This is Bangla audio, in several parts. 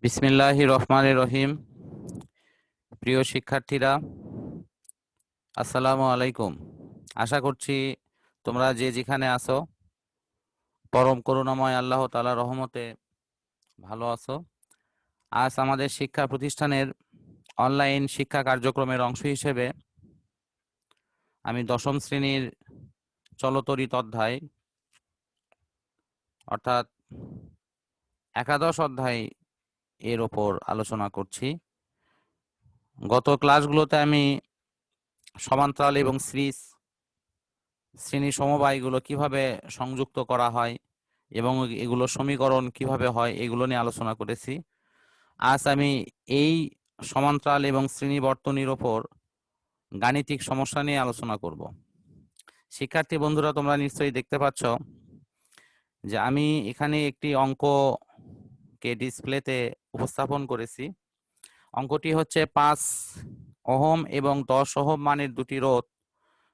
বিসমিল্লাহির রহমানির রহিম। প্রিয় শিক্ষার্থীরা, আসসালামু আলাইকুম। আশা করছি তোমরা যে যেখানে আছো পরম করুণাময় আল্লাহ তাআলার রহমতে ভালো আছো। আজ আমাদের শিক্ষা প্রতিষ্ঠানের অনলাইন শিক্ষা কার্যক্রমের অংশ হিসেবে আমি দশম শ্রেণীর চলতরিত অধ্যায় অর্থাৎ একাদশ অধ্যায় এর ওপর আলোচনা করছি। গত ক্লাসগুলোতে আমি সমান্তরাল এবং শ্রেণী সমবায়গুলো কিভাবে সংযুক্ত করা হয় এবং এগুলো সমীকরণ কিভাবে হয় এগুলো নিয়ে আলোচনা করেছি। আজ আমি এই সমান্তরাল এবং শ্রেণী বর্তনীর ওপর গাণিতিক সমস্যা নিয়ে আলোচনা করব। শিক্ষার্থী বন্ধুরা, তোমরা নিশ্চয়ই দেখতে পাচ্ছ যে আমি এখানে একটি অঙ্ককে ডিসপ্লেতে উপস্থাপন করেছি। অঙ্কটি হচ্ছে 5 ওহম এবং 10 ওহম মানের দুটি রোধ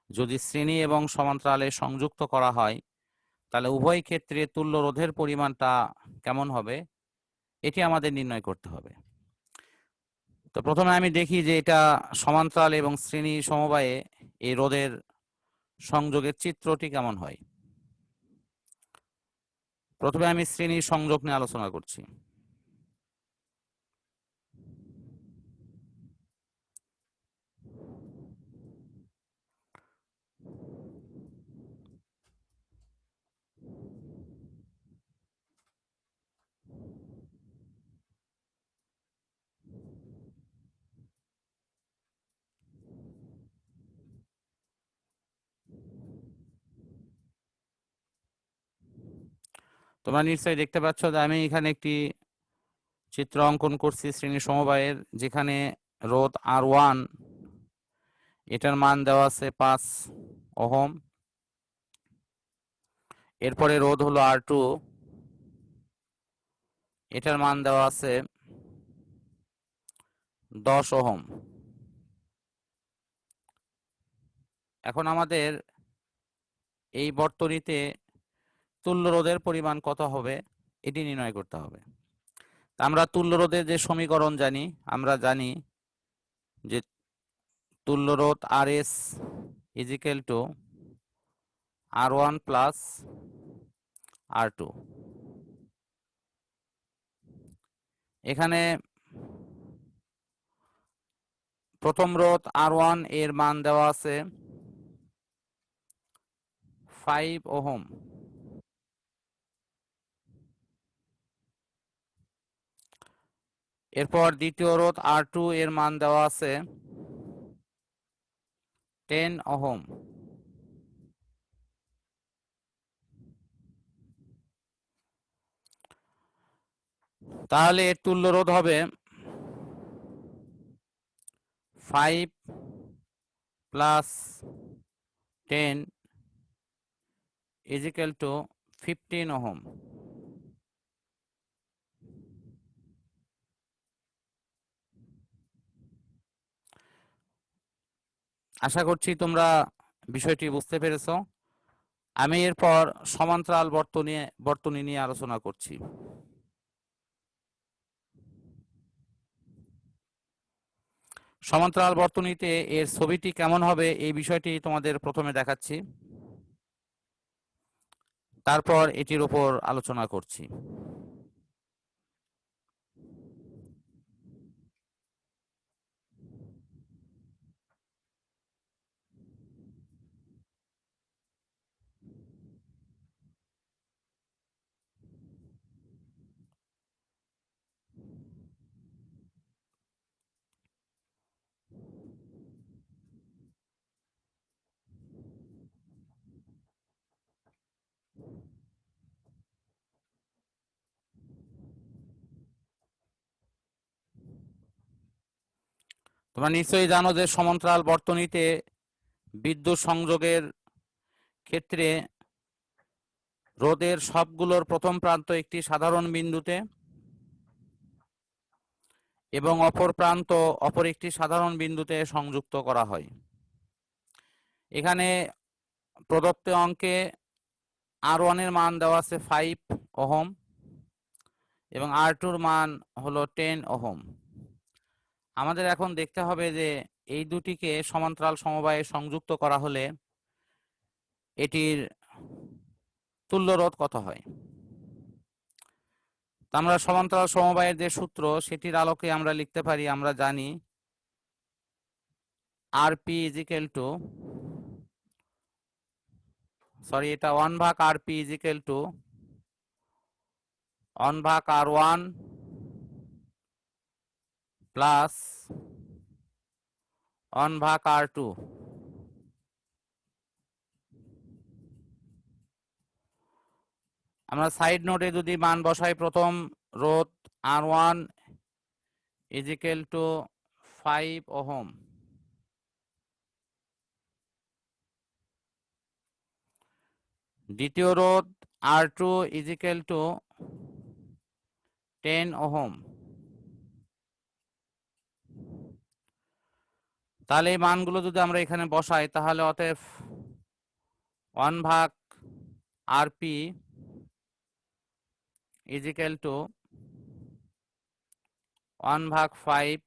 যদি শ্রেণী এবং সমান্তরালে সংযুক্ত করা হয় তাহলে উভয় ক্ষেত্রে তুল্য রোধের পরিমাণটা কেমন হবে এটি আমাদের নির্ণয় করতে হবে। তো প্রথমে আমি দেখি যে এটা সমান্তরাল এবং শ্রেণী সমবায়ে এই রোধের সংযোগের চিত্রটি কেমন হয়। প্রথমে আমি শ্রেণী সংযোগ নিয়ে আলোচনা করছি। তোমরা নিশ্চয়ই দেখতে পাচ্ছ যে আমি এখানে একটি চিত্র অঙ্কন করছি শ্রেণী সমবায়ের, যেখানে রোধ R1 এটার মান দেওয়া আছে 5 ওহম। এরপরে রোধ হলো R2, এটার মান দেওয়া আছে 10 ওহম। এখন আমাদের এই বর্তনীতে তুল্য রোধের পরিমাণ কত হবে এটি নির্ণয় করতে হবে। আমরা তুল্য রোধের যে সমীকরণ জানি, আমরা জানি যে তুল্য রোধ RS is equal two R1 plus R2। এখানে প্রথম রোধ R1 এর মান দেওয়া আছে 5 ওহম। এরপর দ্বিতীয় রোধ R2 এর মান দেওয়া আছে 10 ওহম। তাহলে এর তুল্য রোধ হবে 5 প্লাস 10 ইজিক্যাল টু 15 ওহম। আশা করছি তোমরা বিষয়টি বুঝতে পেরেছো। আমি এরপর সমান্তরাল বর্তনী নিয়ে আলোচনা করছি। সমান্তরাল বর্তনীতে এর ছবিটি কেমন হবে এই বিষয়টি তোমাদের প্রথমে দেখাচ্ছি, তারপর এটির উপর আলোচনা করছি। তোমরা নিশ্চয়ই জানো যে সমান্তরাল বর্তনীতে বিদ্যুৎ সংযোগের ক্ষেত্রে রোধের সবগুলোর প্রথম প্রান্ত একটি সাধারণ বিন্দুতে এবং অপর প্রান্ত অপর একটি সাধারণ বিন্দুতে সংযুক্ত করা হয়। এখানে প্রদত্ত অঙ্কে R1 এর মান দেওয়া আছে 5 ওহম এবং R2 মান হলো 10 ওহম। আমাদের এখন দেখতে হবে যে এই দুটিকে সমান্তরাল সমবায়ে সংযুক্ত করা হলে এটির তুল্য রোধ কত হয়। আমরা সমান্তরাল সমবায়ের যে সূত্র সেটির আলোকে আমরা লিখতে পারি, আমরা জানি RP is equal two, sorry এটা 1/RP is equal two 1/R1 plus 1/R2। আমরা সাইড নোটে যদি মান বসাই, প্রথম রোধ R1 is equal two 5 ohm, দ্বিতীয় রোধ R2 is equal two 10 ohm. তাহলে এই মানগুলো যদি আমরা এখানে বসাই তাহলে অতএব 1/RP is equal two 1/5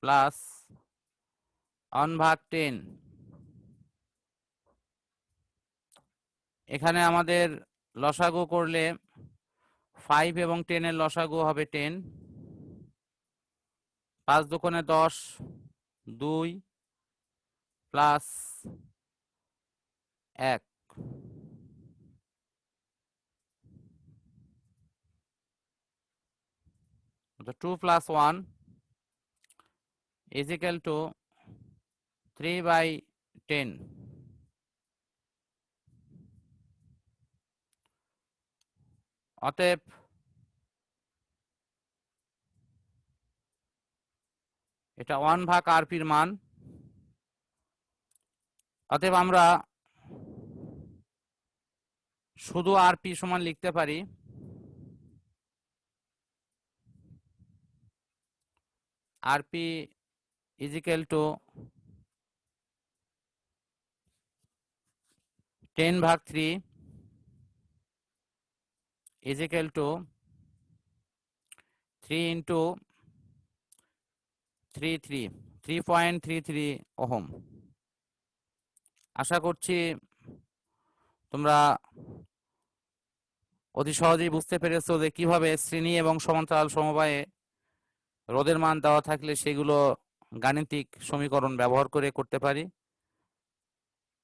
plus 1/10। এখানে আমাদের লসাগু করলে 5 এবং 10 এর লসাগু হবে 10, 5 দুগুণে 10, 2 plus 1, 2 plus 1 is equal two 3/10। অতএব এটা 1/RPর মান। অতএব আমরা শুধু আরপি সমান লিখতে পারি RP is equal to 10/3 is equal to 3 ইন্টু 3.33 ওহম। আশা করছি তোমরা অতি সহজেই বুঝতে পেরেছো যে কিভাবে শ্রেণী এবং সমান্তরাল সমবায়ে রোধের মান দেওয়া থাকলে সেগুলো গাণিতিক সমীকরণ ব্যবহার করে করতে পারি।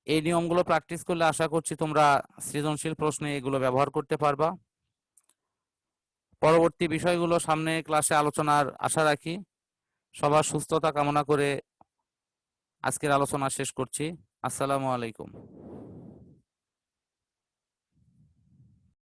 এই নিয়মগুলো প্র্যাকটিস করলে আশা করছি তোমরা সৃজনশীল প্রশ্নে এগুলো ব্যবহার করতে পারবা। পরবর্তী বিষয়গুলো সামনে ক্লাসে আলোচনার আশা রাখি। সবার সুস্থতা কামনা করে আজকের আলোচনা শেষ করছি। আসসালামু আলাইকুম।